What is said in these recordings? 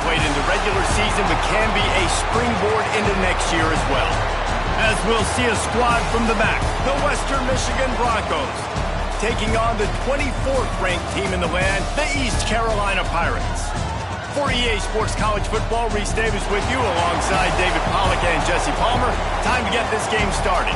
played in the regular season, but can be a springboard into next year as well. As we'll see a squad from the back, the Western Michigan Broncos, taking on the 24th ranked team in the land, the East Carolina Pirates. For EA Sports College Football, Reese Davis with you alongside David Pollack and Jesse Palmer. Time to get this game started.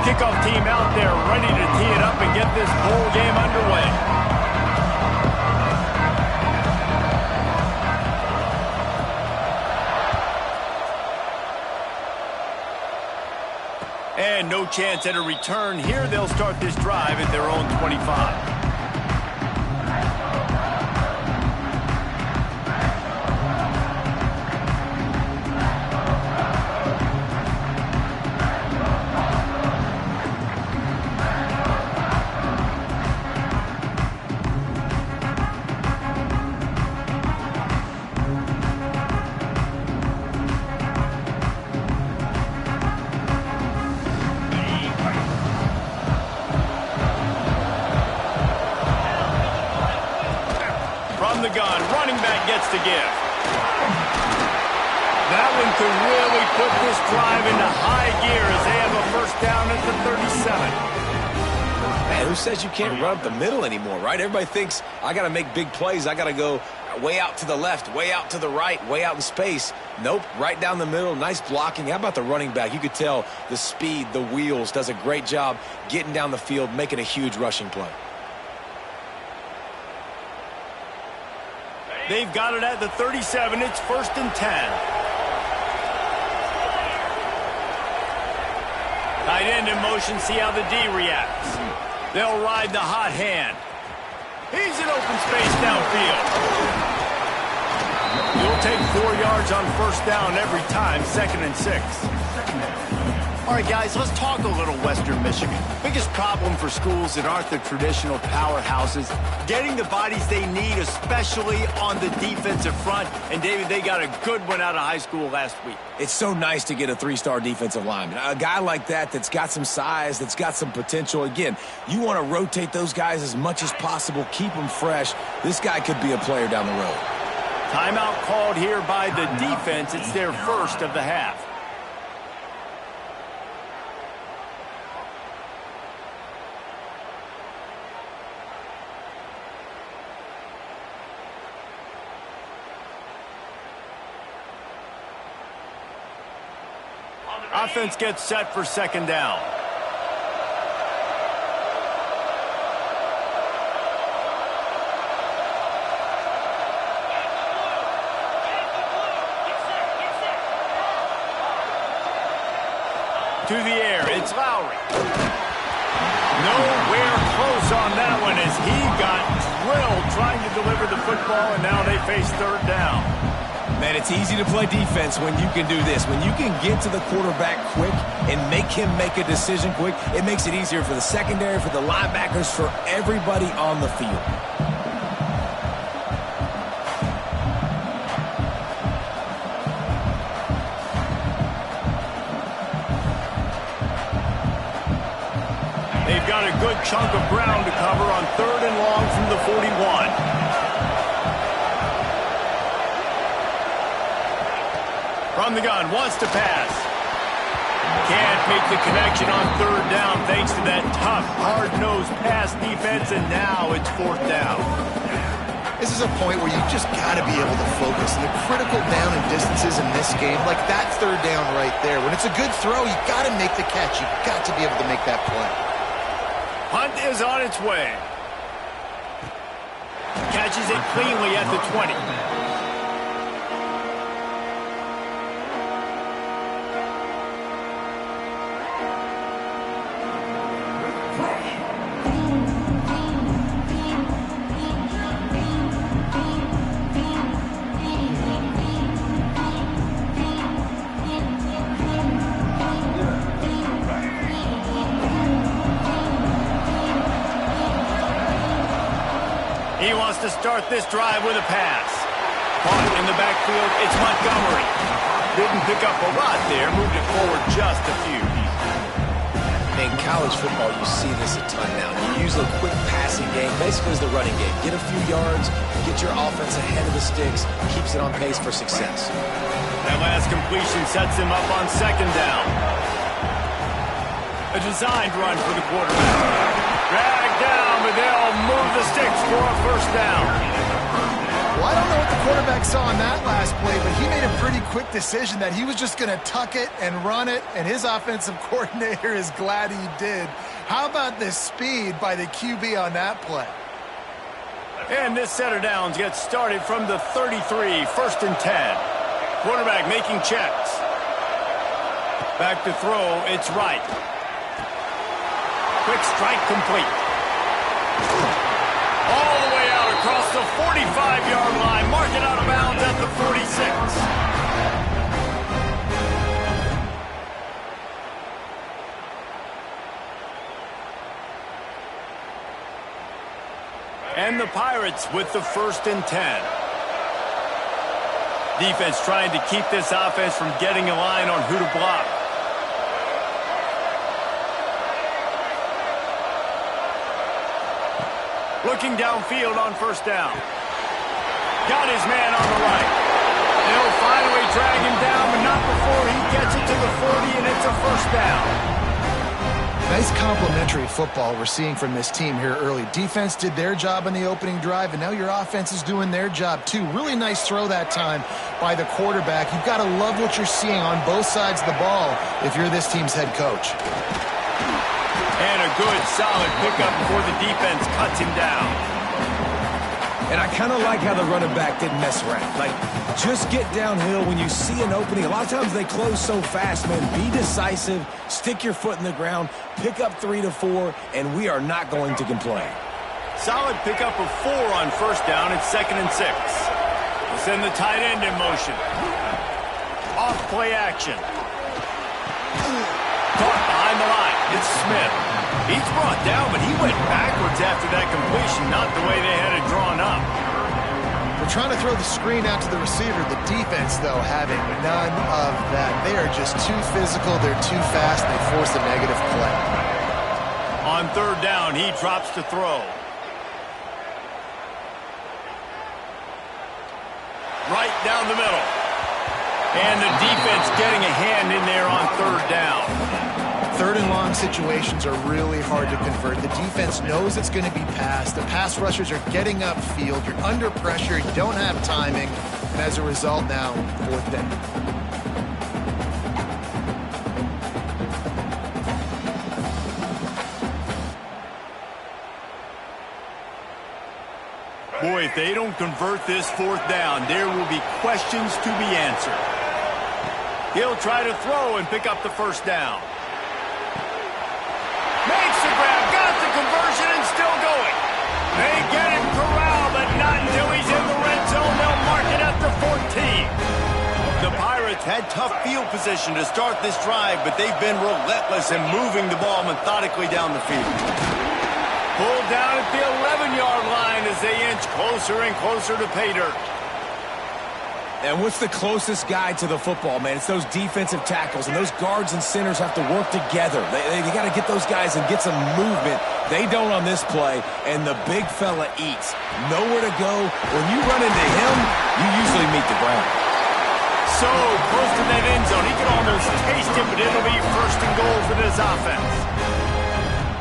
Kickoff team out there ready to tee it up and get this bowl game underway. And no chance at a return here. They'll start this drive at their own 25. From the gun, running back gets the give. That one could really put this drive into high gear as they have a first down at the 37. Man, who says you can't run up the middle anymore, right? Everybody thinks, I got to make big plays. I got to go way out to the left, way out to the right, way out in space. Nope, right down the middle, nice blocking. How about the running back? You could tell the speed, the wheels, does a great job getting down the field, making a huge rushing play. They've got it at the 37. It's 1st and 10. Tight end in motion. See how the D reacts. They'll ride the hot hand. He's in open space downfield. You'll take 4 yards on first down every time. 2nd and 6. All right, guys, let's talk a little Western Michigan. Biggest problem for schools that aren't the traditional powerhouses, getting the bodies they need, especially on the defensive front. And, David, they got a good one out of high school last week. It's so nice to get a 3-star defensive lineman. A guy like that's got some size, that's got some potential. Again, you want to rotate those guys as much as possible, keep them fresh. This guy could be a player down the road. Timeout called here by the defense. It's their first of the half. Offense gets set for 2nd down. To the air, it's Lowry. Nowhere close on that one as he got drilled trying to deliver the football, and now they face 3rd down. Man, it's easy to play defense when you can do this. When you can get to the quarterback quick and make him make a decision quick, it makes it easier for the secondary, for the linebackers, for everybody on the field. They've got a good chunk of ground to cover on 3rd and long from the 41. From the gun, wants to pass. Can't make the connection on 3rd down thanks to that tough, hard-nosed pass defense, and now it's 4th down. This is a point where you just got to be able to focus. And the critical down and distances in this game, like that 3rd down right there. When it's a good throw, you got to make the catch. You got to be able to make that play. Hunt is on its way. Catches it cleanly at the 20. wants to start this drive with a pass. Caught in the backfield, it's Montgomery. Didn't pick up a lot there, moved it forward just a few. In college football, you see this a ton now. You use a quick passing game, basically as the running game. Get a few yards, get your offense ahead of the sticks, keeps it on pace for success. That last completion sets him up on second down. A designed run for the quarterback. Dragged down, but they'll move the sticks for a first down. Well, I don't know what the quarterback saw in that last play, but he made a pretty quick decision that he was just going to tuck it and run it, and his offensive coordinator is glad he did. How about the speed by the QB on that play? And this set of downs gets started from the 33, first and 10. Quarterback making checks. Back to throw, it's right. Quick strike complete. All the way out across the 45-yard line. Mark it out of bounds at the 46. And the Pirates with the first and 10. Defense trying to keep this offense from getting a line on who to block. Looking downfield on first down. Got his man on the right. They'll finally drag him down, but not before he gets it to the 40, and it's a first down. Nice complimentary football we're seeing from this team here early. Defense did their job in the opening drive, and now your offense is doing their job too. Really nice throw that time by the quarterback. You've got to love what you're seeing on both sides of the ball if you're this team's head coach. And a good, solid pickup before the defense cuts him down. And I kind of like how the running back didn't mess around. Like, just get downhill when you see an opening. A lot of times they close so fast, man. Be decisive, stick your foot in the ground, pick up 3 to 4, and we are not going to complain. Solid pickup of 4 on first down. It's second and 6. We'll send the tight end in motion. Off play action. Caught behind the line. It's Smith. He's brought down, but he went backwards after that completion, not the way they had it drawn up. They're trying to throw the screen out to the receiver. The defense, though, having none of that. They are just too physical. They're too fast. They force a negative play. On third down, he drops to throw. Right down the middle. And the defense getting a hand in there on third down. Third and long situations are really hard to convert. The defense knows it's going to be passed. The pass rushers are getting upfield. You're under pressure. You don't have timing. And as a result now, fourth down. Boy, if they don't convert this fourth down, there will be questions to be answered. He'll try to throw and pick up the first down. Makes the grab, got the conversion, and still going. They get him corralled, but not until he's in the red zone. They'll mark it at the 14. The Pirates had tough field position to start this drive, but they've been relentless in moving the ball methodically down the field. Pulled down at the 11-yard line as they inch closer and closer to pay dirt. And what's the closest guy to the football, man? It's those defensive tackles, and those guards and centers have to work together. They got to get those guys and get some movement. They don't on this play, and the big fella eats. Nowhere to go. When you run into him, you usually meet the ground. So close to that end zone, he can almost taste it, but it'll be first and goal for this offense.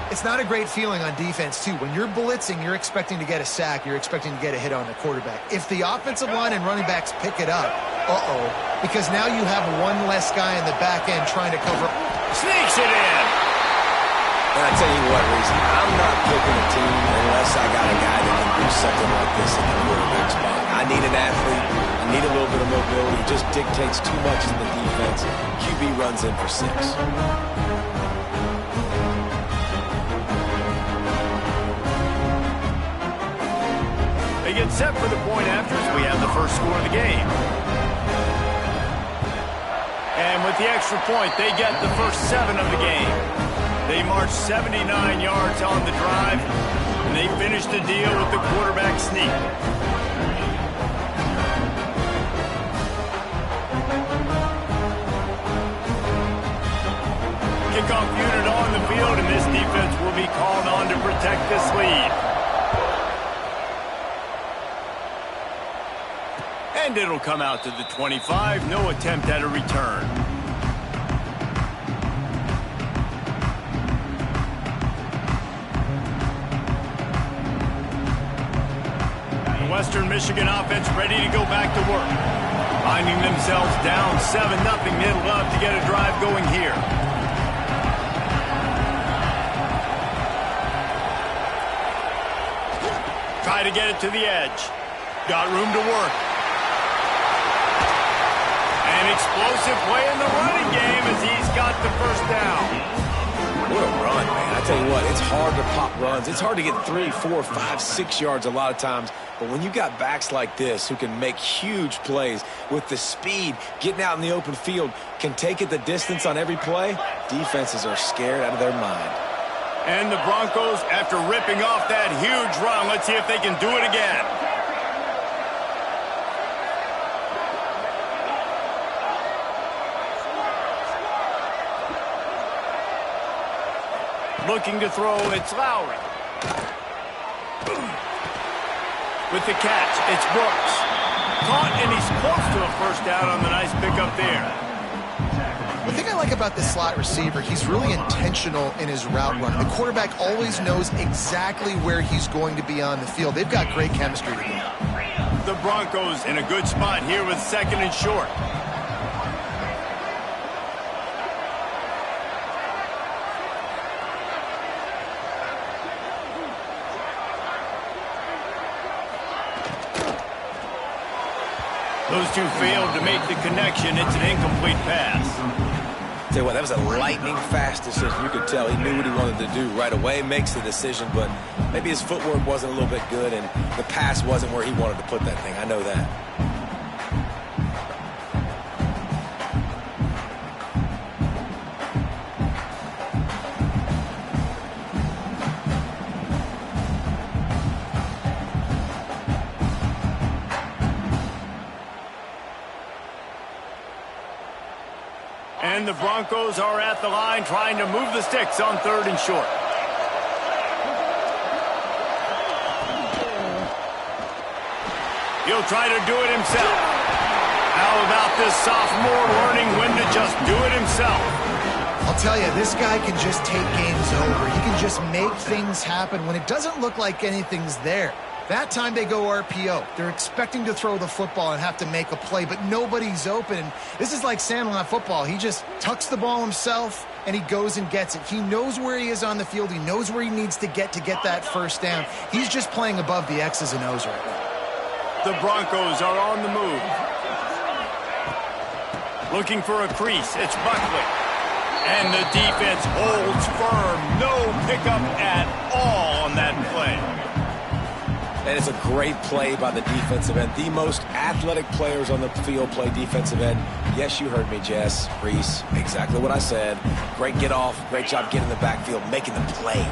It's not a great feeling on defense, too. When you're blitzing, you're expecting to get a sack. You're expecting to get a hit on the quarterback. If the offensive line and running backs pick it up, because now you have one less guy in the back end trying to cover. Sneaks it in. And I tell you what, Reese, I'm not picking a team unless I got a guy that can do something like this in the quarterback spot. I need an athlete. I need a little bit of mobility. It just dictates too much in the defense. QB runs in for 6. They get set for the point after as we have the first score of the game. And with the extra point, they get the first 7 of the game. They march 79 yards on the drive. And they finish the deal with the quarterback sneak. Kickoff unit on the field, and this defense will be called on to protect this lead. And it'll come out to the 25. No attempt at a return. The Western Michigan offense ready to go back to work. Finding themselves down 7-0. They'd love to get a drive going here. Try to get it to the edge. Got room to work. An explosive play in the running game as he's got the first down. What a run, man. I tell you what, it's hard to pop runs. It's hard to get 3, 4, 5, 6 yards a lot of times. But when you got backs like this who can make huge plays with the speed, getting out in the open field, can take it the distance on every play, defenses are scared out of their mind. And the Broncos, after ripping off that huge run, let's see if they can do it again. Looking to throw, it's Lowry. With the catch, it's Brooks. Caught, and he's close to a first down on the nice pickup there. The thing I like about this slot receiver, he's really intentional in his route run. The quarterback always knows exactly where he's going to be on the field. They've got great chemistry together. The Broncos in a good spot here with 2nd and short. Those two failed to make the connection. It's an incomplete pass. Tell you what, that was a lightning-fast decision. You could tell he knew what he wanted to do right away, makes the decision, but maybe his footwork wasn't a little bit good, and the pass wasn't where he wanted to put that thing. I know that. And the Broncos are at the line trying to move the sticks on 3rd and short. He'll try to do it himself. How about this sophomore learning when to just do it himself? I'll tell you, this guy can just take games over. He can just make things happen when it doesn't look like anything's there. That time they go RPO. They're expecting to throw the football and have to make a play, but nobody's open. This is like Sandlot football. He just tucks the ball himself, and he goes and gets it. He knows where he is on the field. He knows where he needs to get that first down. He's just playing above the X's and O's right now. The Broncos are on the move. Looking for a crease. It's Buckley. And the defense holds firm. No pickup at all on that play. And it's a great play by the defensive end. The most athletic players on the field play defensive end. Yes, you heard me, Jess, Reese. Exactly what I said. Great get off. Great job getting in the backfield, making the play.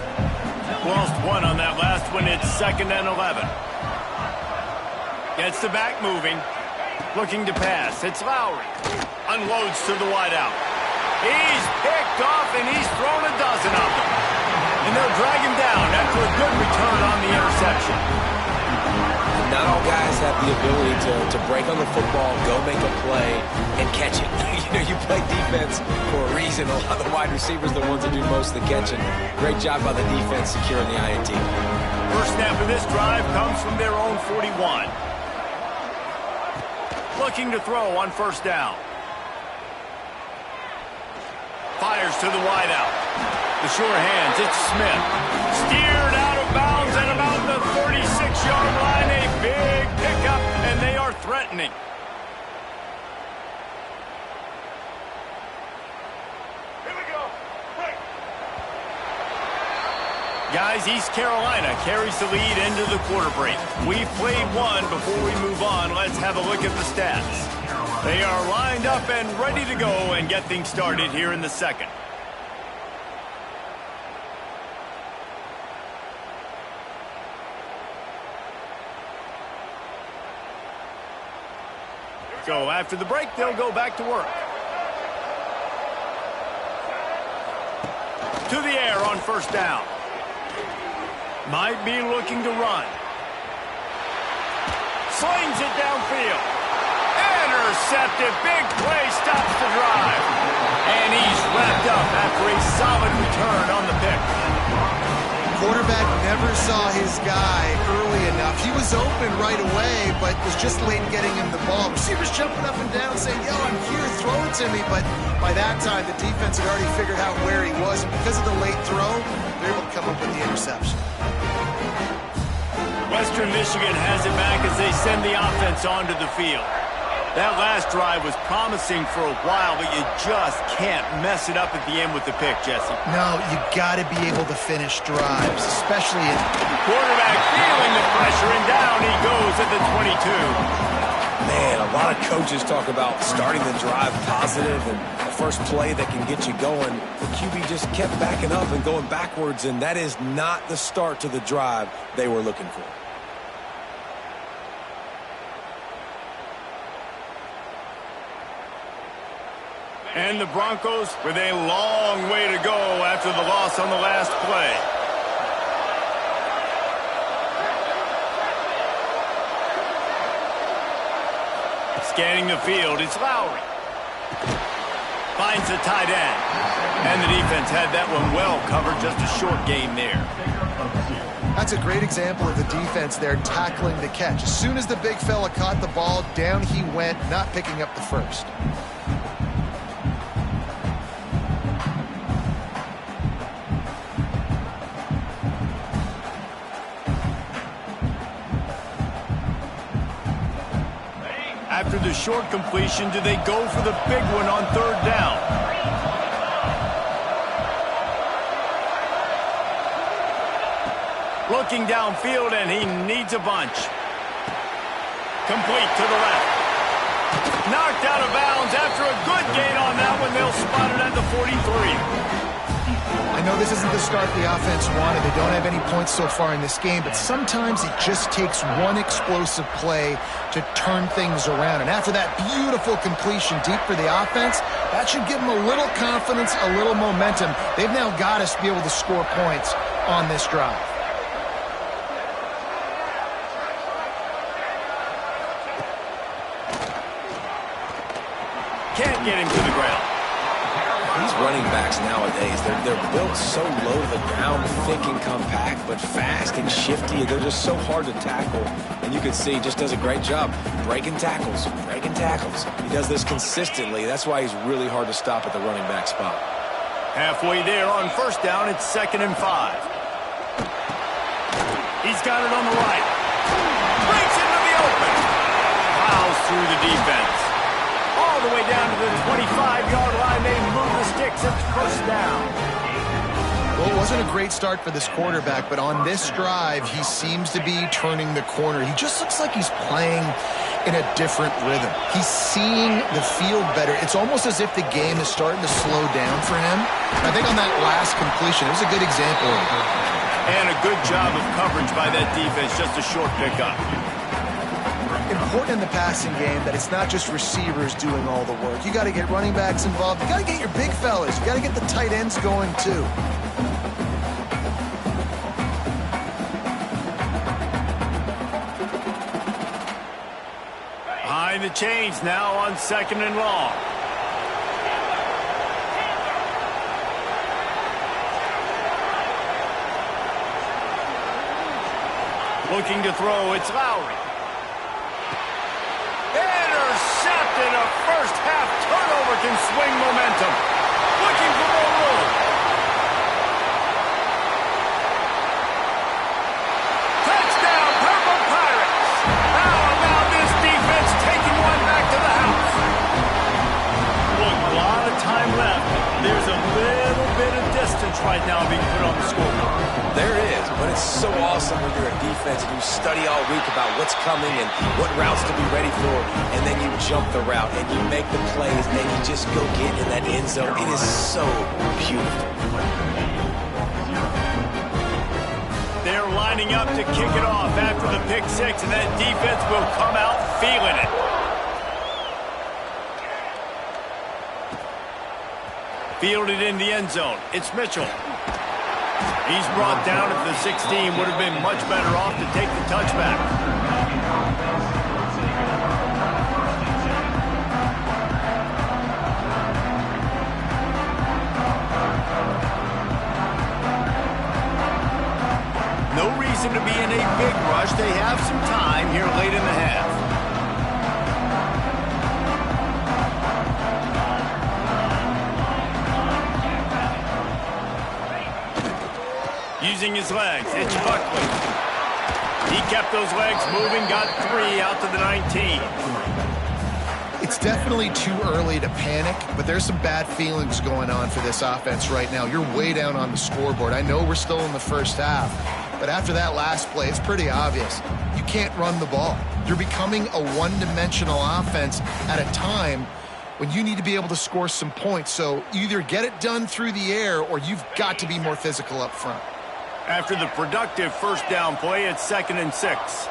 Lost one on that last one. It's 2nd and 11. Gets the back moving. Looking to pass. It's Lowry. Unloads to the wideout. He's picked off, and he's thrown a dozen of them. And they'll drag him down after a good return on the interception. Not all guys have the ability to break on the football, go make a play, and catch it. You play defense for a reason. A lot of the wide receivers are the ones that do most of the catching. Great job by the defense securing the INT. First snap of this drive comes from their own 41. Looking to throw on 1st down. Fires to the wideout. The sure hands, it's Smith. Steered out of bounds at about the 36-yard line. A big pickup, and they are threatening. Here we go. Break. Guys, East Carolina carries the lead into the quarter break. We've played one. Before we move on, let's have a look at the stats. They are lined up and ready to go and get things started here in the 2nd. So after the break, they'll go back to work. To the air on first down. Might be looking to run. Slings it downfield. Intercepted. Big play stops the drive. And he's wrapped up after a solid return on the pick. Quarterback never saw his guy early enough. He was open right away, but was just late getting him the ball. Receivers jumping up and down saying, yo, I'm here, throw it to me. But by that time, the defense had already figured out where he was. And because of the late throw, they're able to come up with the interception. Western Michigan has it back as they send the offense onto the field. That last drive was promising for a while, but you just can't mess it up at the end with the pick, Jesse. No, you got to be able to finish drives, especially in... Quarterback feeling the pressure, and down he goes at the 22. Man, a lot of coaches talk about starting the drive positive and the first play that can get you going. The QB just kept backing up and going backwards, and that is not the start to the drive they were looking for. And the Broncos with a long way to go after the loss on the last play. Scanning the field, it's Lowry. Finds the tight end. And the defense had that one well covered, just a short gain there. That's a great example of the defense there tackling the catch. As soon as the big fella caught the ball, down he went, not picking up the first. After the short completion, do they go for the big one on third down? Looking downfield, and he needs a bunch. Complete to the left. Knocked out of bounds after a good gain on that one. They'll spot it at the 43. I know this isn't the start the offense wanted. They don't have any points so far in this game, but sometimes it just takes one explosive play to turn things around. And after that beautiful completion deep for the offense, that should give them a little confidence, a little momentum. They've now got to be able to score points on this drive. Can't get him to the ground. These running backs nowadays, they're built so low to the ground, thick and compact, but fast and shifty. They're just so hard to tackle. And you can see he just does a great job breaking tackles, breaking tackles. He does this consistently. That's why he's really hard to stop at the running back spot. Halfway there on first down, it's 2nd and 5. He's got it on the right. Breaks into the open. Plows through the defense. All the way down to the 25-yard line. They move the sticks at first down. Well, it wasn't a great start for this quarterback, but on this drive, he seems to be turning the corner. He just looks like he's playing in a different rhythm. He's seeing the field better. It's almost as if the game is starting to slow down for him. I think on that last completion, it was a good example of it. And a good job of coverage by that defense, just a short pickup. Important in the passing game that it's not just receivers doing all the work. You got to get running backs involved. You got to get your big fellas. You got to get the tight ends going too. Behind the chains now on 2nd and long. Looking to throw, it's Lowry. Intercepted. A first half turnover can swing momentum. Looking for more room. Touchdown, Purple Pirates. How about this defense taking one back to the house? Look, a lot of time left. There's a little bit of distance right now being put on the scoreboard. There is, but it's so awesome when you're a defense and you study all week about what's coming and what routes to be ready for, and then you jump the route and you make the plays and you just go get in that end zone. It is so beautiful. They're lining up to kick it off after the pick six, and that defense will come out feeling it. Fielded in the end zone. It's Mitchell. He's brought down at the 16. Would have been much better off to take the touchback. No reason to be in a big rush. They have some time here late in the half. Using his legs, it's Buckley. He kept those legs moving, got 3 out to the 19. It's definitely too early to panic, but there's some bad feelings going on for this offense right now. You're way down on the scoreboard. I know we're still in the first half, but after that last play, it's pretty obvious. You can't run the ball. You're becoming a one-dimensional offense at a time when you need to be able to score some points. So either get it done through the air or you've got to be more physical up front. After the productive first down play, it's 2nd and 6.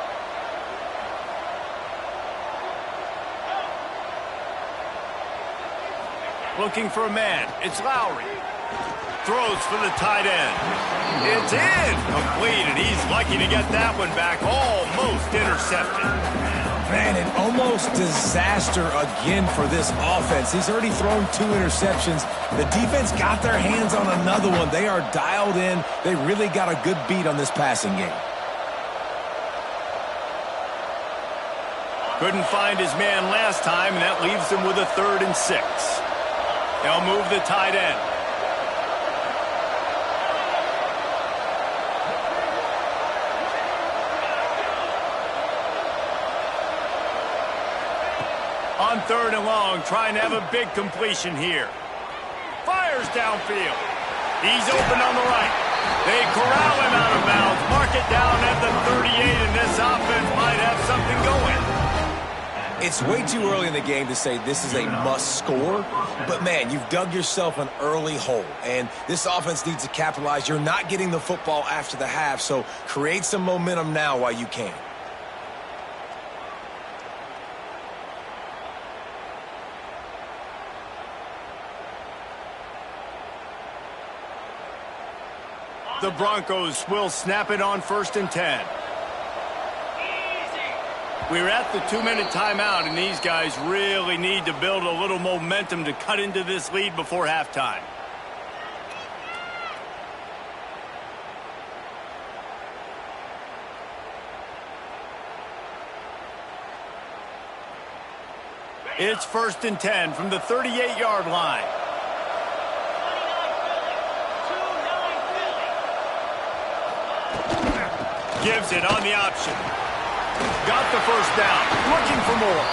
Looking for a man. It's Lowry. Throws for the tight end. It's in. Complete, and he's lucky to get that one back. Almost intercepted. Man, an almost disaster again for this offense. He's already thrown 2 interceptions. The defense got their hands on another one. They are dialed in. They really got a good beat on this passing game. Couldn't find his man last time, and that leaves him with a 3rd and 6. They'll move the tight end. On 3rd and long, trying to have a big completion here. Fires downfield. He's open on the right. They corral him out of bounds. Mark it down at the 38, and this offense might have something going. It's way too early in the game to say this is a must score, but man, you've dug yourself an early hole, and this offense needs to capitalize. You're not getting the football after the half, so create some momentum now while you can. The Broncos will snap it on 1st and 10. We're at the 2-minute timeout, and these guys really need to build a little momentum to cut into this lead before halftime. It's 1st and 10 from the 38-yard line. Gives it on the option. Got the first down. Looking for more.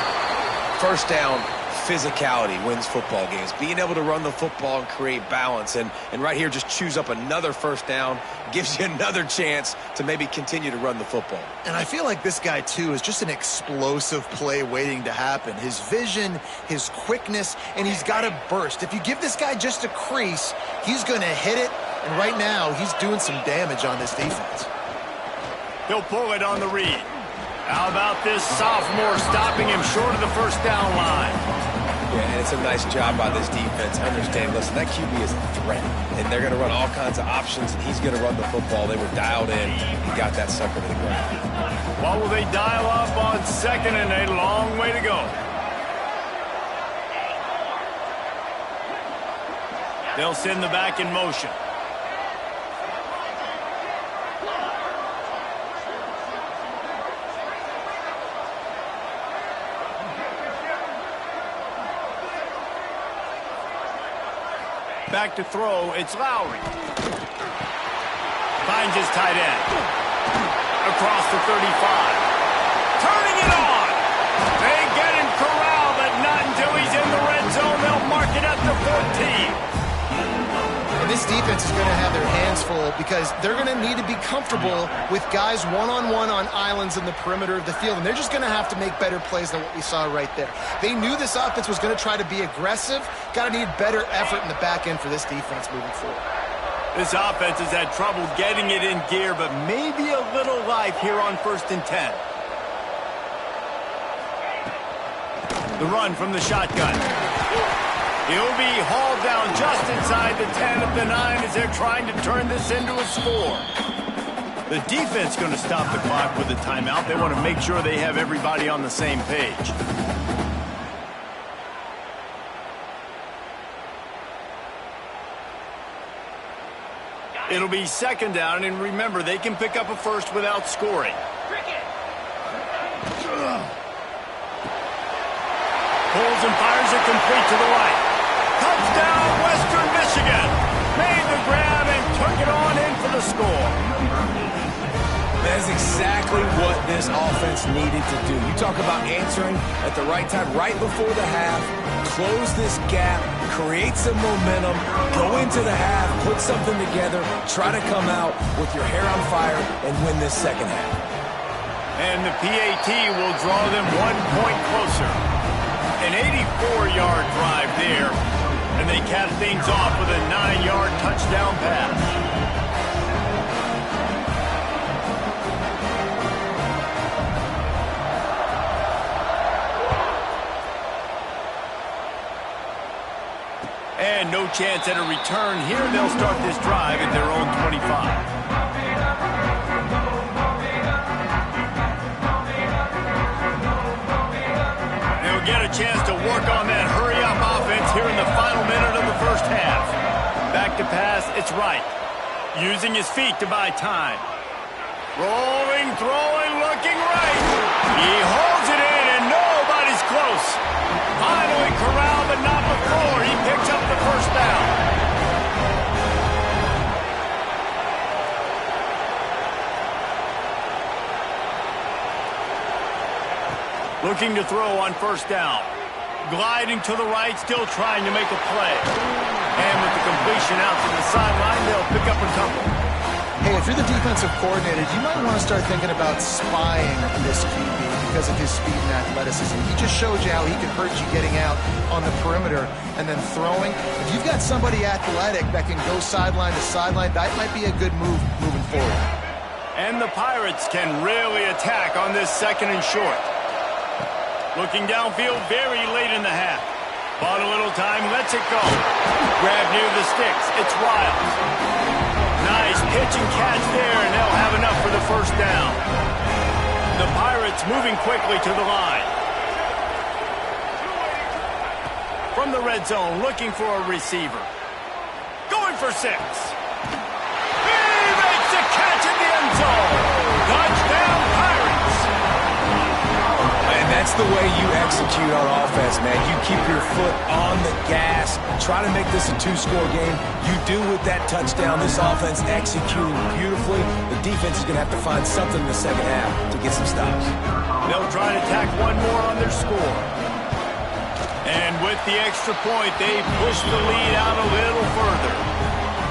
First down, physicality wins football games. Being able to run the football and create balance. And right here, just choose up another first down. Gives you another chance to maybe continue to run the football. And I feel like this guy, too, is just an explosive play waiting to happen. His vision, his quickness, and he's got a burst. If you give this guy just a crease, he's going to hit it. And right now, he's doing some damage on this defense. He'll pull it on the read. How about this sophomore stopping him short of the first down line? Yeah, and it's a nice job by this defense. Understand, listen, that QB is a threat, and they're going to run all kinds of options, and he's going to run the football. They were dialed in. He got that sucker to the ground. What will they dial up on 2nd and a long way to go? They'll send the back in motion. Back to throw, it's Lowry. Finds his tight end. Across the 35. Turning it on. They get him corralled, but not until he's in the red zone. They'll mark it at the 14. And this defense is going to have their hands full because they're going to need to be comfortable with guys one-on-one on islands in the perimeter of the field. And they're just going to have to make better plays than what we saw right there. They knew this offense was going to try to be aggressive. Got to need better effort in the back end for this defense moving forward. This offense has had trouble getting it in gear, but maybe a little life here on 1st and 10. The run from the shotgun. He'll be hauled down just inside the 10 of the 9 as they're trying to turn this into a score. The defense going to stop the clock with a timeout. They want to make sure they have everybody on the same page. It'll be second down, and remember, they can pick up a first without scoring. Pulls and fires it complete to the right. Touchdown, Western Michigan. Made the grab and took it on in for the score. That's exactly what this offense needed to do. You talk about answering at the right time, right before the half, close this gap, create some momentum, go into the half, put something together, try to come out with your hair on fire and win this second half. And the PAT will draw them 1 point closer. An 84-yard drive there, and they cap things off with a 9-yard touchdown pass. And no chance at a return here. They'll start this drive at their own 25. Get a chance to work on that hurry-up offense here in the final minute of the first half. Back to pass, it's right. Using his feet to buy time. Rolling, throwing, looking right. He holds it in, and nobody's close. Finally corralled, but not before. He picks up the first down. Looking to throw on first down. Gliding to the right, still trying to make a play. And with the completion out to the sideline, they'll pick up a couple. Hey, if you're the defensive coordinator, you might want to start thinking about spying this QB because of his speed and athleticism. He just showed you how he can hurt you getting out on the perimeter and then throwing. If you've got somebody athletic that can go sideline to sideline, that might be a good move moving forward. And the Pirates can really attack on this second and short. Looking downfield very late in the half. Bought a little time, lets it go. Grab near the sticks, it's Riles. Nice pitch and catch there, and they'll have enough for the first down. The Pirates moving quickly to the line. From the red zone, looking for a receiver. Going for 6. He makes a catch in the end zone. Touchdown, Pirates. And that's the way you execute on offense, man. You keep your foot on the gas, try to make this a 2-score game. You do with that touchdown. This offense executing beautifully. The defense is going to have to find something in the second half to get some stops. They'll try to tack one more on their score. And with the extra point, they push the lead out a little further.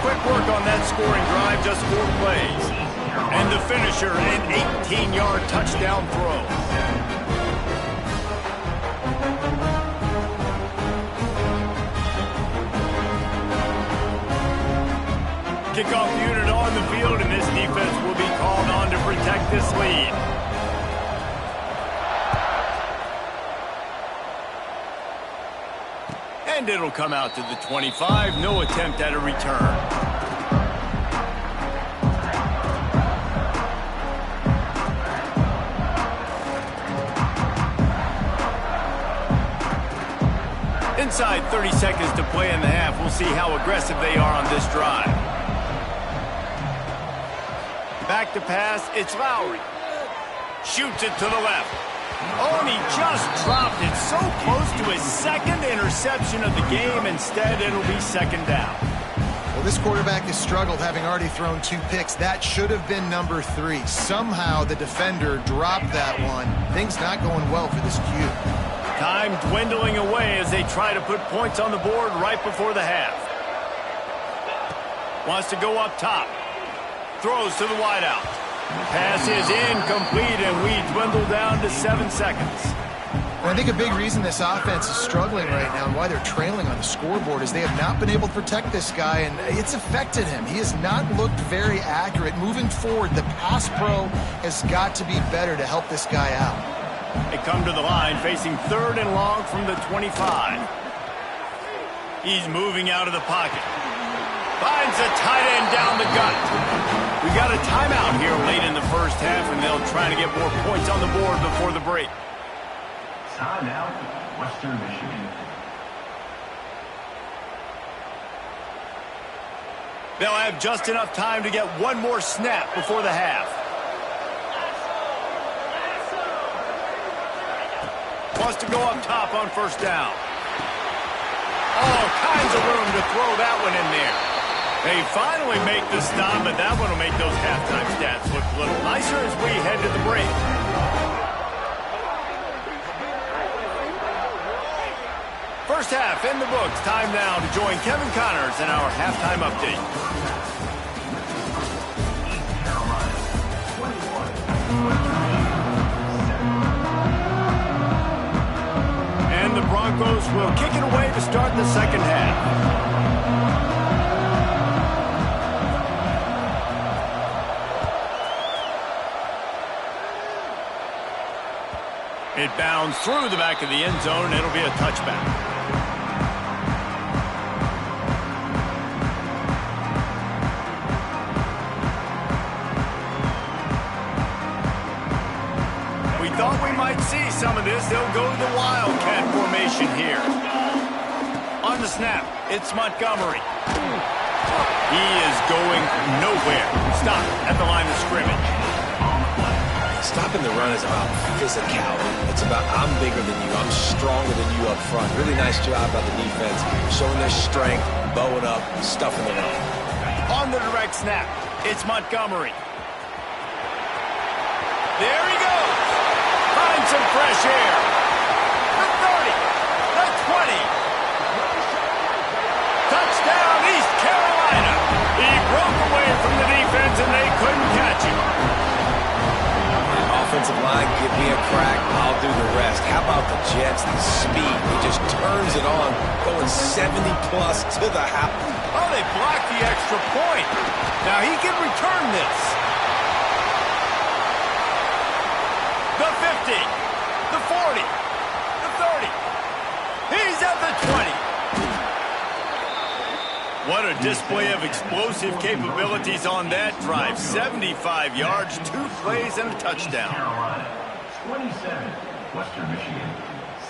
Quick work on that scoring drive, just 4 plays. And the finisher, an 18-yard touchdown throw. Kickoff unit on the field, and this defense will be called on to protect this lead. And it'll come out to the 25. No attempt at a return. Inside 30 seconds to play in the half. We'll see how aggressive they are on this drive. Back to pass, it's Lowry. Shoots it to the left. Oh, and he just dropped it so close to his second interception of the game. Instead, it'll be second down. Well, this quarterback has struggled, having already thrown 2 picks. That should have been number 3. Somehow the defender dropped that one. Things not going well for this Q. Time dwindling away as they try to put points on the board right before the half. Wants to go up top. Throws to the wideout. Pass is incomplete, and we dwindle down to 7 seconds. And I think a big reason this offense is struggling right now and why they're trailing on the scoreboard is they have not been able to protect this guy, and it's affected him. He has not looked very accurate. Moving forward, the pass pro has got to be better to help this guy out. They come to the line facing 3rd and long from the 25. He's moving out of the pocket. Finds a tight end down the gut. We got a timeout here late in the first half, and they'll try to get more points on the board before the break. Timeout, Western Michigan. They'll have just enough time to get one more snap before the half. Wants to go up top on first down. All kinds of room to throw that one in there. They finally make the stop, but that one will make those halftime stats look a little nicer as we head to the break. First half in the books. Time now to join Kevin Connors in our halftime update. And the Broncos will kick it away to start the second half. It bounds through the back of the end zone, and it'll be a touchback. Thought we might see some of this. They'll go to the Wildcat formation here. On the snap, it's Montgomery. He is going nowhere. Stop at the line of scrimmage. Stopping the run is about physicality. It's about I'm bigger than you. I'm stronger than you up front. Really nice job by the defense, showing their strength, bowing up, stuffing the run. On the direct snap, it's Montgomery. There he goes. Find some fresh air. The 30, the 20. Touchdown, East Carolina. He broke away from the defense, and they couldn't catch him. Offensive line, give me a crack, I'll do the rest. How about the Jets, the speed? He just turns it on, going 70-plus to the house. Oh, they blocked the extra point. Now he can return this. The 50, the 40, the 30. He's at the 20. What a display of explosive capabilities on that drive. 75 yards, 2 plays, and a touchdown. 27, Western Michigan,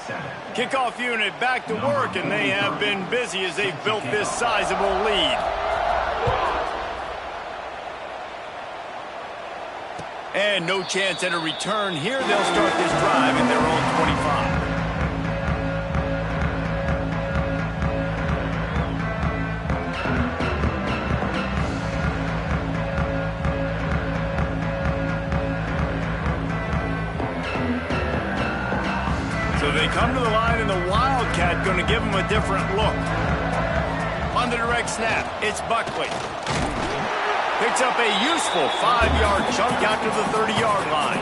7. Kickoff unit back to work, and they have been busy as they've built this sizable lead. And no chance at a return here. They'll start this drive at their own 25. So they come to the line, and the Wildcat going to give them a different look. On the direct snap, it's Buckley. Picks up a useful 5-yard chunk out to the 30-yard line.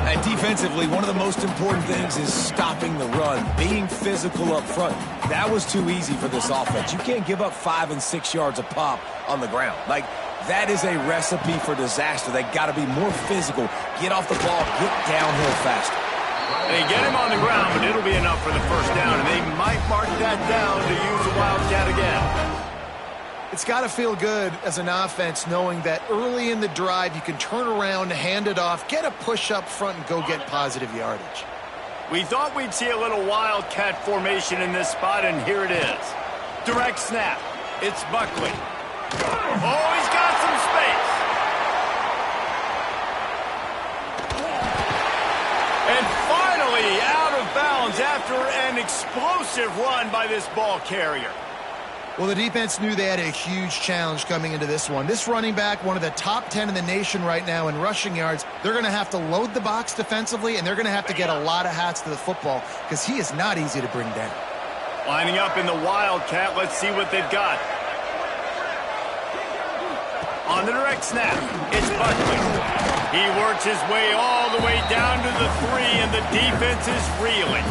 And defensively, one of the most important things is stopping the run, being physical up front. That was too easy for this offense. You can't give up 5 and 6 yards a pop on the ground. Like, that is a recipe for disaster. They got to be more physical, get off the ball, get downhill faster. They get him on the ground, but it'll be enough for the first down, and they might mark that down to use the Wildcat again. It's got to feel good as an offense knowing that early in the drive you can turn around, hand it off, get a push up front, and go get positive yardage. We thought we'd see a little Wildcat formation in this spot, and here it is. Direct snap. It's Buckley. Oh, he's got some space. And finally out of bounds after an explosive run by this ball carrier. Well, the defense knew they had a huge challenge coming into this one. This running back, one of the top 10 in the nation right now in rushing yards, they're going to have to load the box defensively, and they're going to have to get a lot of hats to the football because he is not easy to bring down. Lining up in the Wildcat, let's see what they've got. On the direct snap, it's Buckley. He works his way all the way down to the 3, and the defense is reeling.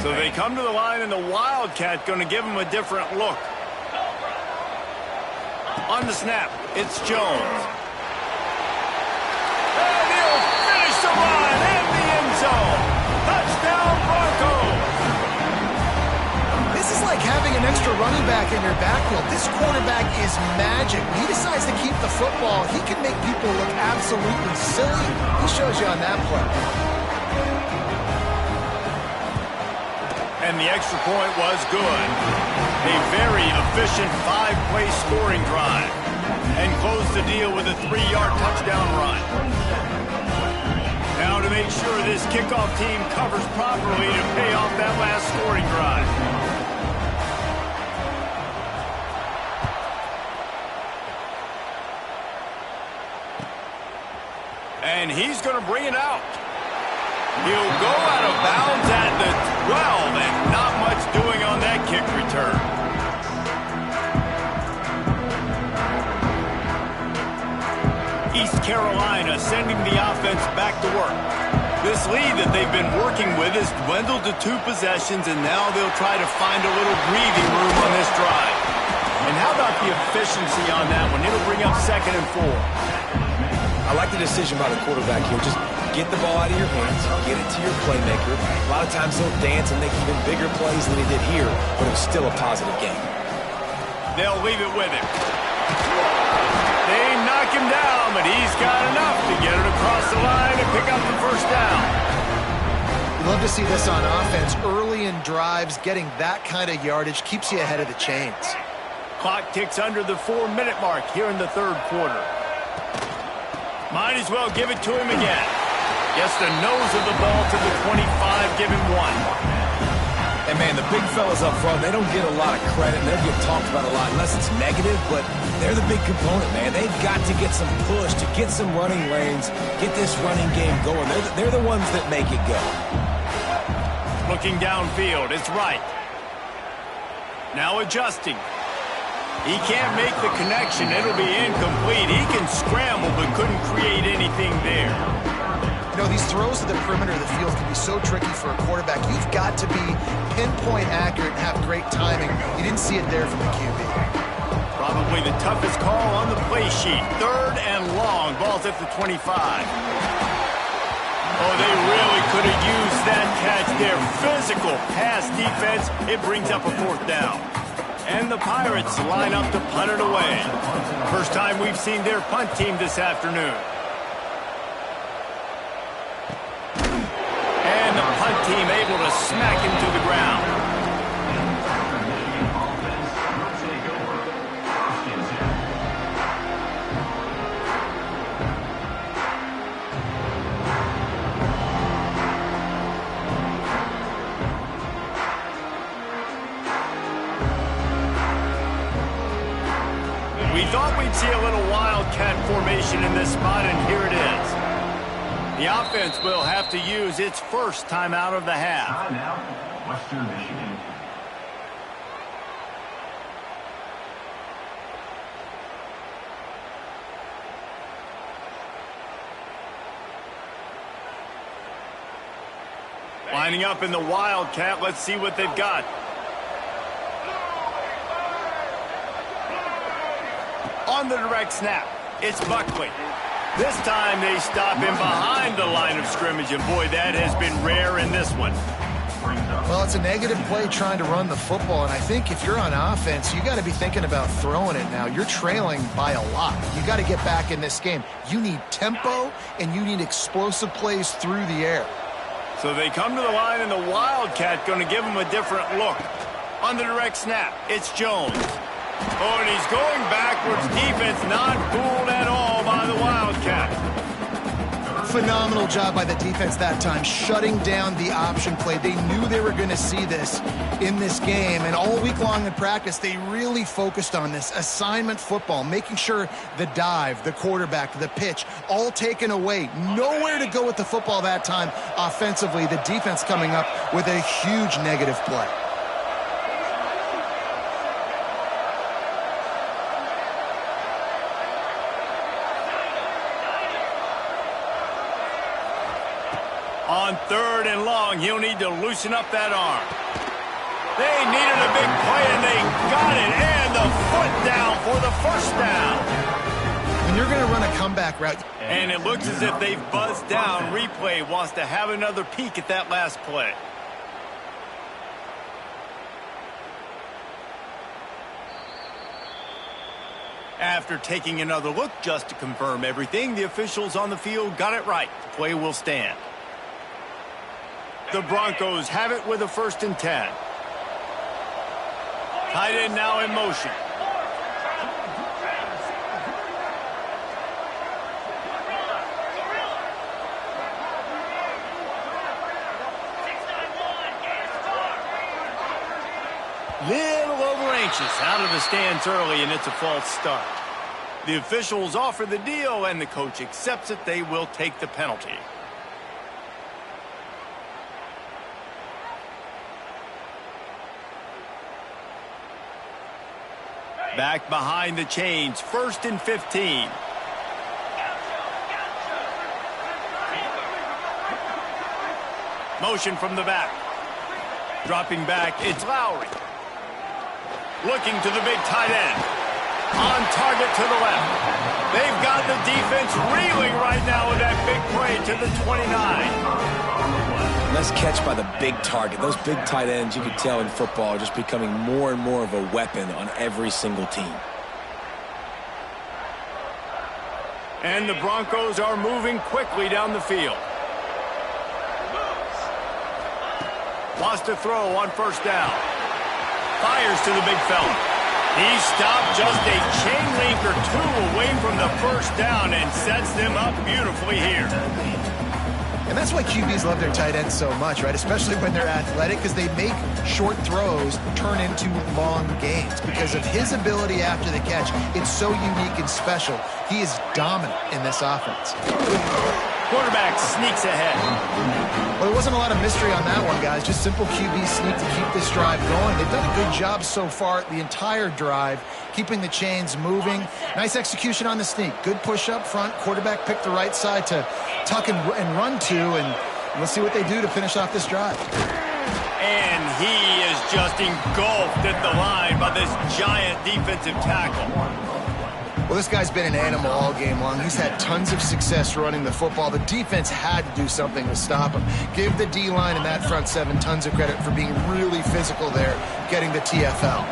So they come to the line, and the Wildcat going to give him a different look. On the snap, it's Jones. And he'll finish the line in the end zone. Touchdown, Broncos. running back in your backfield, this quarterback is magic. When he decides to keep the football, he can make people look absolutely silly. He shows you on that play. And the extra point was good. A very efficient 5-play scoring drive. And closed the deal with a 3-yard touchdown run. Now to make sure this kickoff team covers properly to pay off that last scoring drive. And he's going to bring it out. He'll go out of bounds at the 12, and not much doing on that kick return. East Carolina sending the offense back to work. This lead that they've been working with has dwindled to 2 possessions, and now they'll try to find a little breathing room on this drive. And how about the efficiency on that one? It'll bring up 2nd and 4. I like the decision by the quarterback here. Just get the ball out of your hands, get it to your playmaker. A lot of times he'll dance and make even bigger plays than he did here, but it was still a positive game. They'll leave it with him. They knock him down, but he's got enough to get it across the line and pick up the first down. You love to see this on offense. Early in drives, getting that kind of yardage keeps you ahead of the chains. Clock ticks under the 4-minute mark here in the 3rd quarter. Might as well give it to him again. Gets the nose of the ball to the 25, give him 1. And, man, the big fellas up front, they don't get a lot of credit, and they'll get talked about a lot unless it's negative, but they're the big component, man. They've got to get some push, to get some running lanes, get this running game going. They're the ones that make it go. Looking downfield, it's right. Now adjusting. He can't make the connection. It'll be incomplete. He can scramble, but couldn't create anything there. You know, these throws to the perimeter of the field can be so tricky for a quarterback. You've got to be pinpoint accurate and have great timing. You didn't see it there from the QB. Probably the toughest call on the play sheet. 3rd and long. Ball's at the 25. Oh, they really could have used that catch there. Physical pass defense. It brings up a 4th down. And the Pirates line up to punt it away. First time we've seen their punt team this afternoon. And the punt team able to smack him to the ground. We thought we'd see a little wildcat formation in this spot, and here it is. The offense will have to use its first timeout of the half. Timeout, Western Michigan. Lining up in the wildcat. Let's see what they've got. On the direct snap, it's Buckley. This time they stop him behind the line of scrimmage, and boy, that has been rare in this one. Well, it's a negative play trying to run the football, and I think if you're on offense, you got to be thinking about throwing it now. You're trailing by a lot. You got to get back in this game. You need tempo, and you need explosive plays through the air. So they come to the line, and the wildcat going to give them a different look. On the direct snap, it's Jones. Oh, and he's going backwards. Defense not fooled at all by the Wildcat. Phenomenal job by the defense that time, shutting down the option play. They knew they were going to see this in this game, and all week long in practice, they really focused on this assignment football, making sure the dive, the quarterback, the pitch, all taken away. Nowhere to go with the football that time offensively. The defense coming up with a huge negative play. On 3rd and long, he'll need to loosen up that arm. They needed a big play, and they got it. And the foot down for the first down. When you're going to run a comeback route. And it looks as if they've buzzed down. Replay wants to have another peek at that last play. After taking another look just to confirm everything, the officials on the field got it right. The play will stand. The Broncos have it with a 1st and 10. Tight end now in motion. Little over anxious, out of the stands early, and it's a false start. The officials offer the deal, and the coach accepts it. They will take the penalty. Back behind the chains, 1st and 15. Motion from the back. Dropping back, it's Lowry. Looking to the big tight end. On target to the left. They've got the defense reeling right now with that big play to the 29. Nice catch by the big target. Those big tight ends, you can tell in football, are just becoming more and more of a weapon on every single team. And the Broncos are moving quickly down the field. Wants to throw on 1st down. Fires to the big fella. He stopped just a chain link or 2 away from the 1st down and sets them up beautifully here. And that's why QBs love their tight ends so much, right? Especially when they're athletic, because they make short throws turn into long gains. Because of his ability after the catch, it's so unique and special. He is dominant in this offense. Quarterback sneaks ahead. Well, there wasn't a lot of mystery on that one, guys. Just simple QB sneak to keep this drive going. They've done a good job so far the entire drive, keeping the chains moving. Nice execution on the sneak. Good push up front. Quarterback picked the right side to tuck and run to, and let's see what they do to finish off this drive. And he is just engulfed at the line by this giant defensive tackle. Well, this guy's been an animal all game long. He's had tons of success running the football. The defense had to do something to stop him. Give the D-line and that front 7 tons of credit for being really physical there, getting the TFL.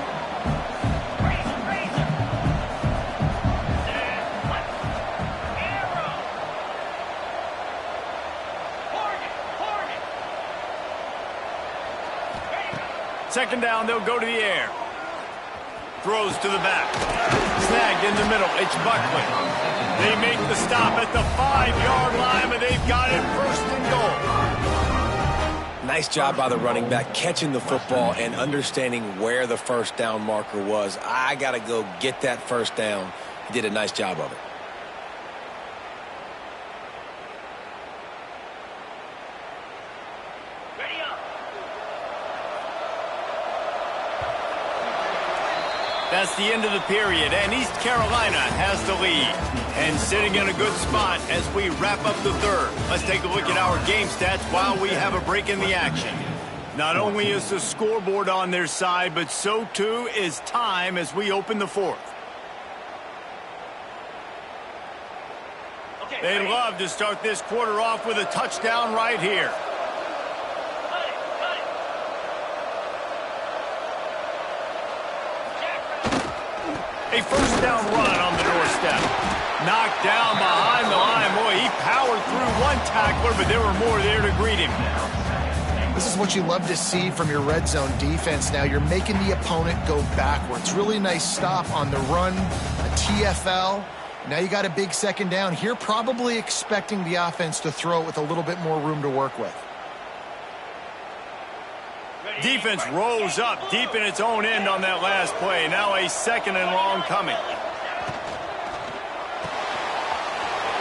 Second down, they'll go to the air. Throws to the back. Snagged in the middle. It's Buckley. They make the stop at the 5-yard line, but they've got it 1st and goal. Nice job by the running back, catching the football and understanding where the 1st down marker was. I got to go get that 1st down. He did a nice job of it. That's the end of the period, and East Carolina has the lead. And sitting in a good spot as we wrap up the 3rd. Let's take a look at our game stats while we have a break in the action. Not only is the scoreboard on their side, but so too is time as we open the 4th. They'd love to start this quarter off with a touchdown right here. A 1st down run on the doorstep. Knocked down behind the line. Boy, he powered through one tackler, but there were more there to greet him. This is what you love to see from your red zone defense now. You're making the opponent go backwards. Really nice stop on the run, a TFL. Now you got a big 2nd down here, probably expecting the offense to throw it with a little bit more room to work with. Defense rose up deep in its own end on that last play. Now a 2nd and long coming.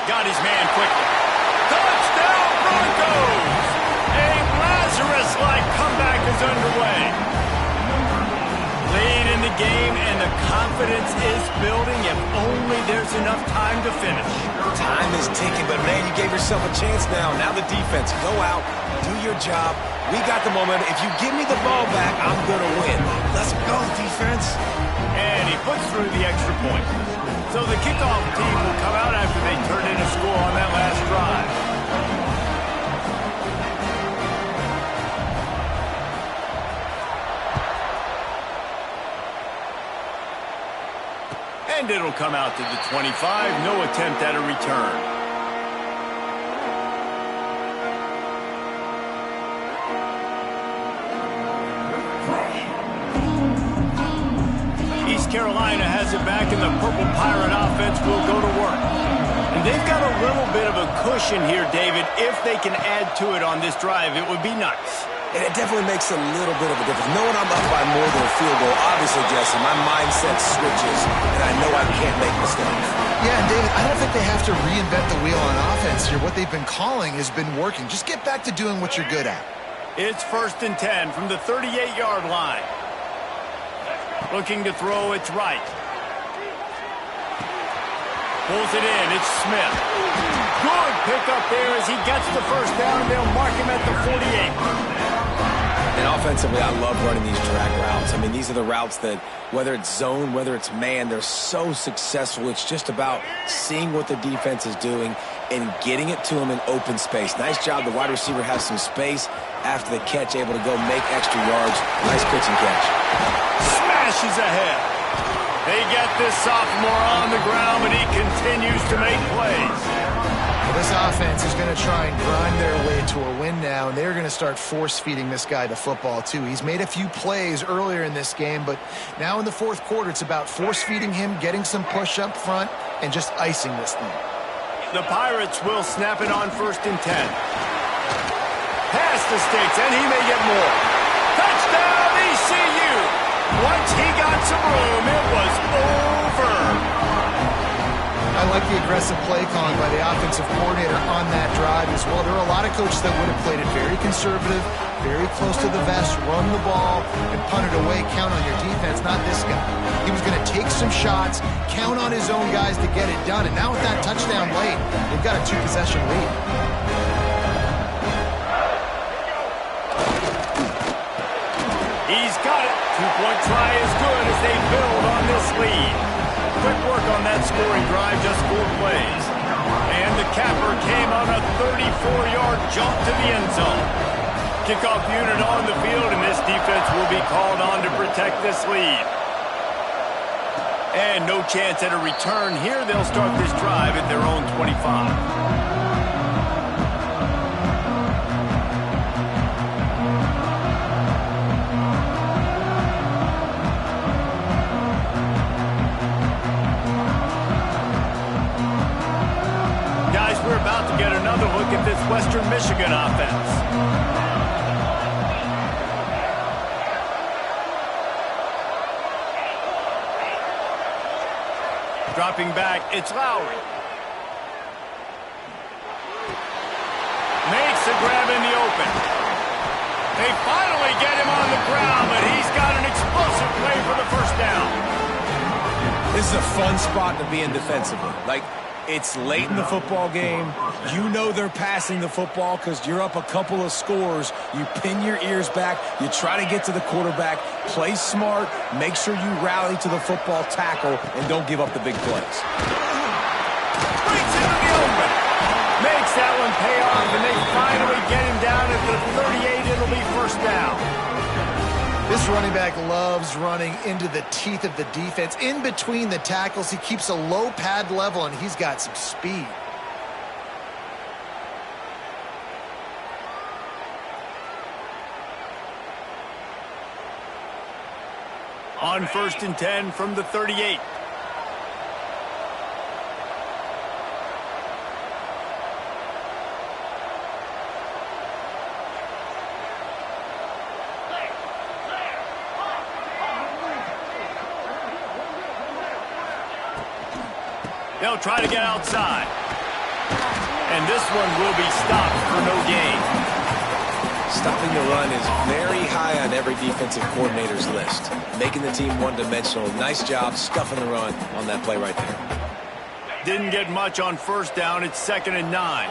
Got his man quickly. Touchdown Broncos! A Lazarus-like comeback is underway. Late in the game, and the confidence is building if only there's enough time to finish. Time is ticking, but man, you gave yourself a chance now. Now the defense, go out, do your job. We got the momentum. If you give me the ball back, I'm going to win. Let's go, defense. And he puts through the extra point. So the kickoff team will come out after they turn in a score on that last drive. And it'll come out to the 25. No attempt at a return. Carolina has it back, and the Purple Pirate offense will go to work. And they've got a little bit of a cushion here, David. If they can add to it on this drive, it would be nice. And it definitely makes a little bit of a difference. Knowing I'm up by more than a field goal, obviously, Jesse, my mindset switches, and I know I can't make mistakes. Yeah, and David, I don't think they have to reinvent the wheel on offense here. What they've been calling has been working. Just get back to doing what you're good at. It's 1st and 10 from the 38-yard line. Looking to throw, it's right. Pulls it in, it's Smith. Good pickup there as he gets the first down. They'll mark him at the 48. And offensively, I love running these drag routes. I mean, these are the routes that, whether it's zone, whether it's man, they're so successful. It's just about seeing what the defense is doing and getting it to him in open space. Nice job. The wide receiver has some space after the catch, able to go make extra yards. Nice pitch and catch. Smashes ahead. They get this sophomore on the ground, but he continues to make plays. Well, this offense is going to try and grind their way to a win now, and they're going to start force-feeding this guy the football, too. He's made a few plays earlier in this game, but now in the fourth quarter, it's about force-feeding him, getting some push up front, and just icing this thing. The Pirates will snap it on 1st and 10. Past the sticks, and he may get more. Touchdown, ECU! Once he got some room, it was over. I like the aggressive play calling by the offensive coordinator on that drive as well. There are a lot of coaches that would have played it very conservative, very close to the vest, run the ball, and punt it away, count on your defense, not this guy. He was going to take some shots, count on his own guys to get it done, and now with that touchdown late, they've got a 2-possession lead. He's got it. Two-point try is good as they build on this lead. Quick work on that scoring drive, just 4 plays. And the capper came on a 34-yard jump to the end zone. Kickoff unit on the field, and this defense will be called on to protect this lead. And no chance at a return here. They'll start this drive at their own 25. We're about to get another look at this Western Michigan offense. Dropping back, it's Lowry. Makes a grab in the open. They finally get him on the ground, but he's got an explosive play for the first down. This is a fun spot to be in defensively. It's late in the football game. You know they're passing the football because you're up a couple of scores. You pin your ears back. You try to get to the quarterback. Play smart. Make sure you rally to the football tackle and don't give up the big plays. Breaks into the open. Makes that one pay off, and they finally get him down at the 38. It'll be first down. This running back loves running into the teeth of the defense. In between the tackles, he keeps a low pad level, and he's got some speed. On 1st and 10 from the 38. They'll try to get outside. And this one will be stopped for no gain. Stopping the run is very high on every defensive coordinator's list. Making the team one-dimensional. Nice job stuffing the run on that play right there. Didn't get much on first down. It's 2nd and 9.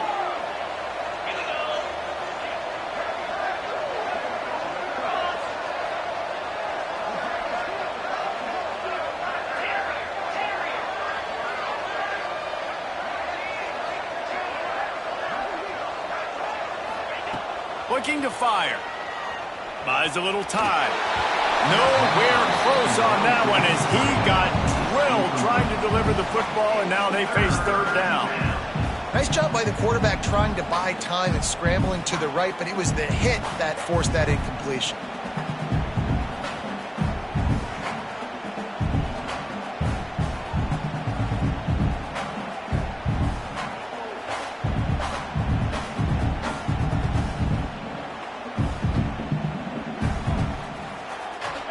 Looking to fire. Buys a little time. Nowhere close on that one as he got drilled trying to deliver the football, and now they face third down. Nice job by the quarterback trying to buy time and scrambling to the right, but it was the hit that forced that incompletion.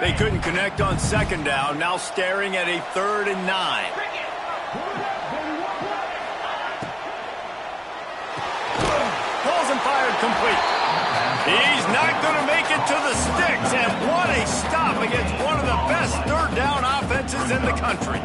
They couldn't connect on second down, now staring at a 3rd and 9. Pulls and fired complete. He's not going to make it to the sticks, and what a stop against one of the best third down offenses in the country.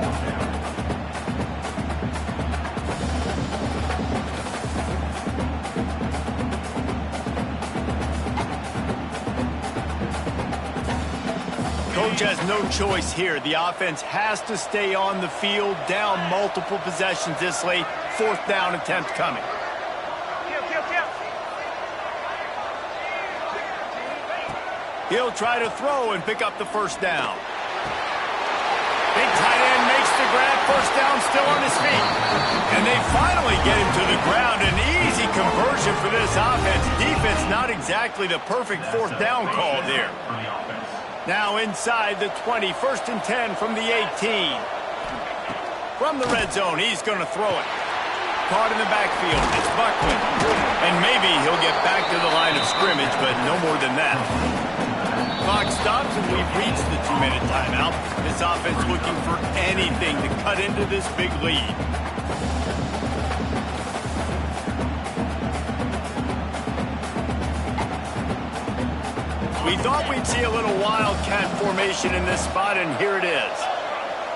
Coach has no choice here. The offense has to stay on the field, down multiple possessions this late. 4th down attempt coming. He'll try to throw and pick up the 1st down. Big tight end makes the grab. 1st down, still on his feet. And they finally get him to the ground. An easy conversion for this offense. Defense not exactly the perfect 4th down call there. Now inside the 20, 1st and 10 from the 18. From the red zone, he's going to throw it. Caught in the backfield, it's Buckley. And maybe he'll get back to the line of scrimmage, but no more than that. Clock stops and we've reached the 2-minute timeout. This offense looking for anything to cut into this big lead. We thought we'd see a little wildcat formation in this spot, and here it is.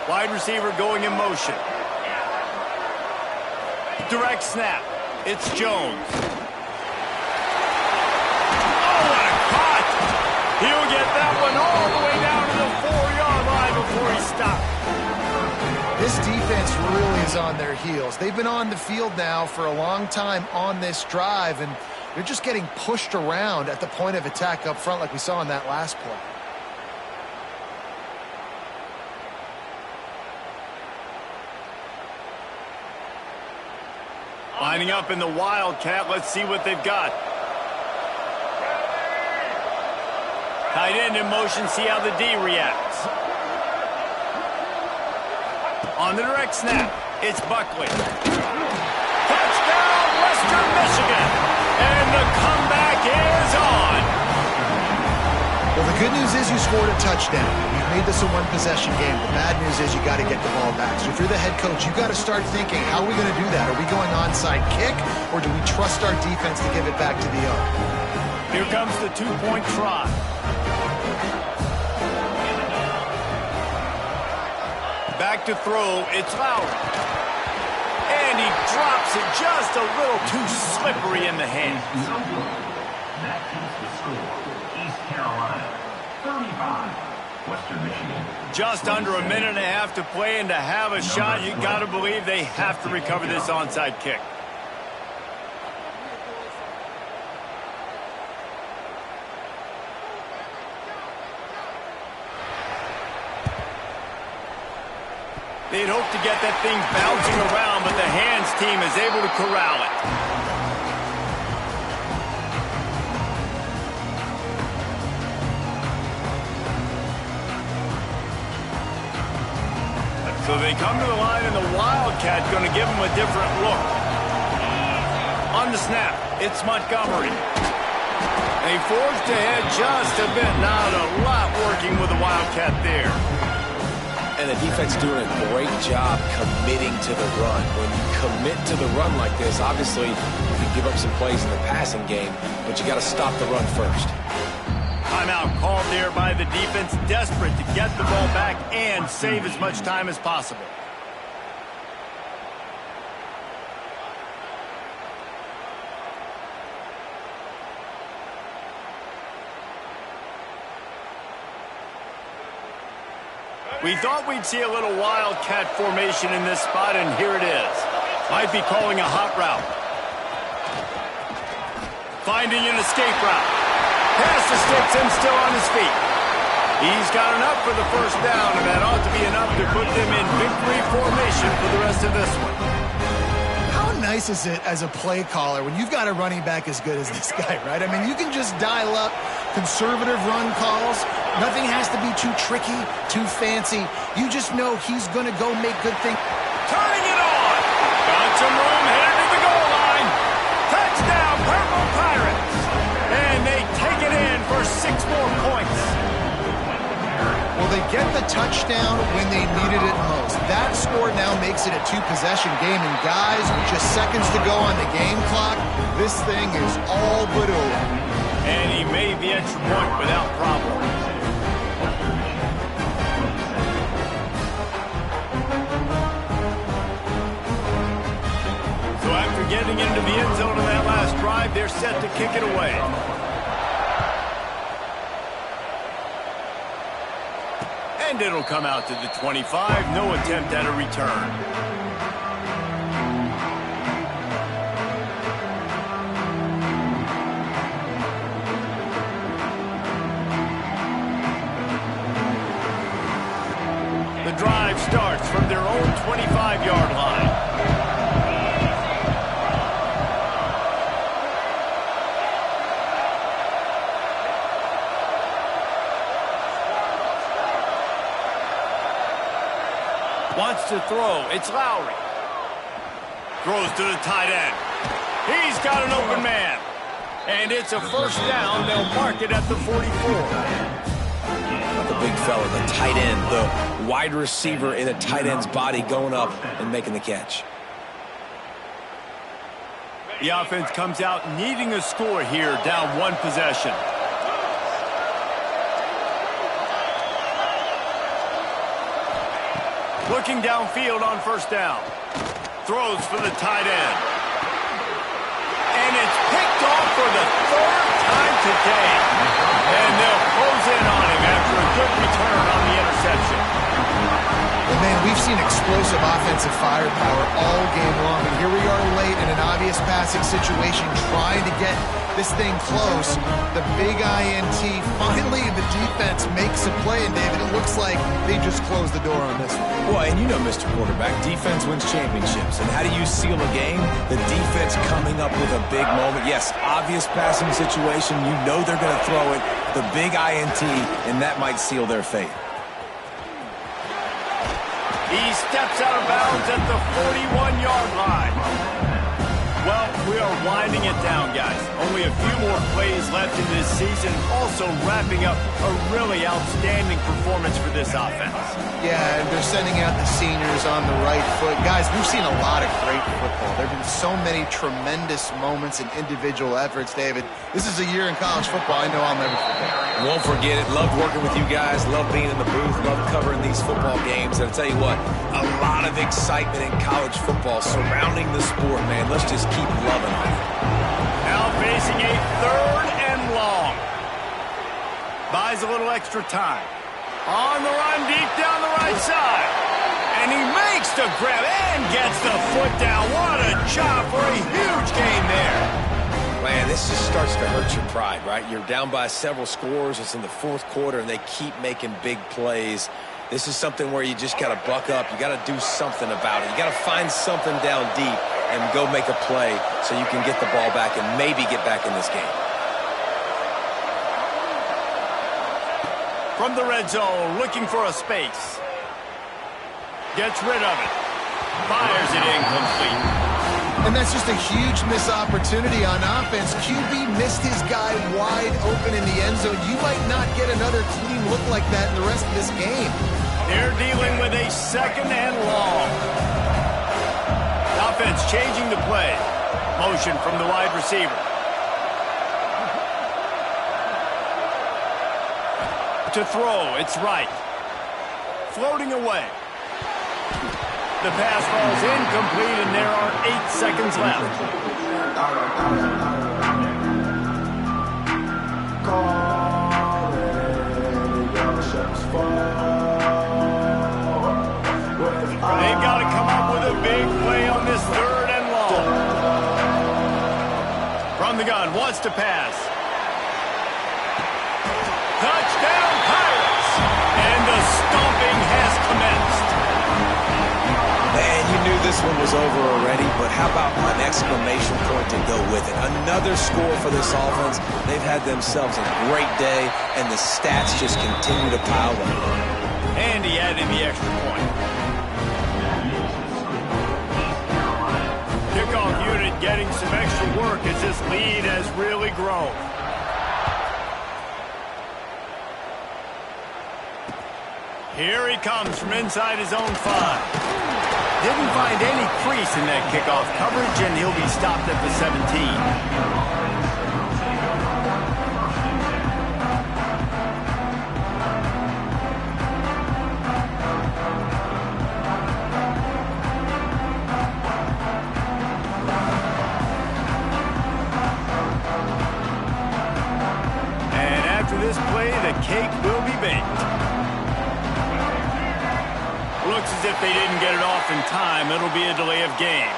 Wide receiver going in motion. Direct snap. It's Jones. Oh, what a cut! He'll get that one all the way down to the 4-yard line before he stopped. This defense really is on their heels. They've been on the field now for a long time on this drive, and they're just getting pushed around at the point of attack up front like we saw in that last play. Lining up in the Wildcat. Let's see what they've got. Tight end in motion. See how the D reacts. On the direct snap, it's Buckley. Touchdown, Western Michigan. And the comeback is on. Well, the good news is you scored a touchdown. You've made this a one-possession game. The bad news is you got to get the ball back. So if you're the head coach, you got to start thinking, how are we going to do that? Are we going onside kick, or do we trust our defense to give it back to the O? Here comes the 2-point try. Back to throw, it's Lowry. And he drops it just a little too slippery in the hands. That keeps the score. East Carolina, 35. Western Michigan. Just under a minute and a half to play, and to have a shot, you got to believe they have to recover this onside kick. They'd hope to get that thing bouncing around, but the hands team is able to corral it. So they come to the line, and the Wildcat going to give them a different look. On the snap, it's Montgomery. They forged ahead just a bit. Not a lot working with the Wildcat there. And the defense doing a great job committing to the run. When you commit to the run like this, obviously you can give up some plays in the passing game, but you got to stop the run first. Timeout called there by the defense, desperate to get the ball back and save as much time as possible. We thought we'd see a little Wildcat formation in this spot, and here it is. Might be calling a hot route. Finding an escape route. Past the sticks and still on his feet. He's got enough for the first down, and that ought to be enough to put them in victory formation for the rest of this one. How nice is it as a play caller when you've got a running back as good as this guy, right? I mean, you can just dial up conservative run calls. Nothing has to be too tricky, too fancy. You just know he's going to go make good things. Turning it on. Got some room headed to the goal line. Touchdown, Purple Pirates. And they take it in for 6 more points. Well, they get the touchdown when they needed it most. That score now makes it a 2-possession game. And guys, with just seconds to go on the game clock, this thing is all but over. And he made the extra point without problem. So after getting into the end zone on that last drive, they're set to kick it away. And it'll come out to the 25. No attempt at a return. The drive starts from their own 25-yard line. Wants to throw. It's Lowry. Throws to the tight end. He's got an open man. And it's a first down. They'll mark it at the 44. The big fella, the tight end, the wide receiver in a tight end's body going up and making the catch. The offense comes out needing a score here, down 1 possession. Looking downfield on first down. Throws for the tight end. And it's picked off for the 3rd time today. And they'll close in on him after a good return on the interception. Well, man, we've seen explosive offensive firepower all game long. And here we are late in an obvious passing situation trying to get this thing close. The big INT. Finally, the defense makes a play. And, David, it looks like they just closed the door on this one. Well, and you know, Mr. Quarterback, defense wins championships. And how do you seal a game? The defense coming up with a big moment. Yes, obvious passing situation. You know they're going to throw it. The big INT, and that might seal their fate. He steps out of bounds at the 41-yard line. Well, we are winding it down, guys. Only a few more plays left in this season. Also wrapping up a really outstanding performance for this offense. Yeah, and they're sending out the seniors on the right foot. Guys, we've seen a lot of great football. There have been so many tremendous moments and individual efforts, David. This is a year in college football I know I'll never forget. Won't forget it. Loved working with you guys. Loved being in the booth. Loved covering these football games. And I'll tell you what, a lot of excitement in college football surrounding the sport, man. Let's just keep loving on it. Now facing a 3rd and long. Buys a little extra time. On the run deep down the right side. And he makes the grab and gets the foot down. What a job for a huge gain there. Man, this just starts to hurt your pride, right? You're down by several scores. It's in the 4th quarter, and they keep making big plays. This is something where you just got to buck up. You got to do something about it. You got to find something down deep and go make a play so you can get the ball back and maybe get back in this game. From the red zone, looking for a space. Gets rid of it. Fires it incomplete. And that's just a huge missed opportunity on offense. QB missed his guy wide open in the end zone. You might not get another clean look like that in the rest of this game. They're dealing with a 2nd and long. Offense changing the play. Motion from the wide receiver. To throw, it's right. Floating away. The pass falls incomplete, and there are 8 seconds left. They've got to come up with a big play on this 3rd and long. From the gun, wants to pass. Touchdown, Pirates! And the stomping has commenced. feels over already, but how about an exclamation point to go with it? Another score for this offense. They've had themselves a great day, and the stats just continue to pile up. And he added the extra point. Kickoff unit getting some extra work as this lead has really grown. Here he comes from inside his own 5. Didn't find any crease in that kickoff coverage, and he'll be stopped at the 17. And after this play, the cake will be baked. Looks as if they didn't get it off in time. It'll be a delay of game.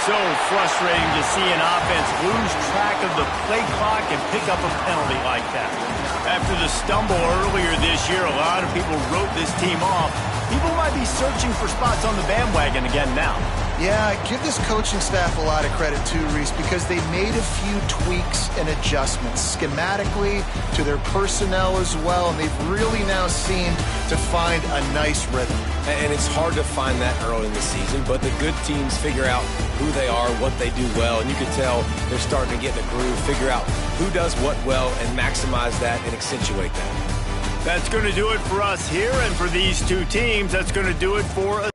So frustrating to see an offense lose track of the play clock and pick up a penalty like that. After the stumble earlier this year, a lot of people wrote this team off. People might be searching for spots on the bandwagon again now. Yeah, give this coaching staff a lot of credit too, Reese, because they made a few tweaks and adjustments schematically to their personnel as well, and they've really now seemed to find a nice rhythm. And it's hard to find that early in the season, but the good teams figure out who they are, what they do well, and you can tell they're starting to get in the groove, figure out who does what well, and maximize that and accentuate that. That's going to do it for us here, and for these two teams, that's going to do it for us.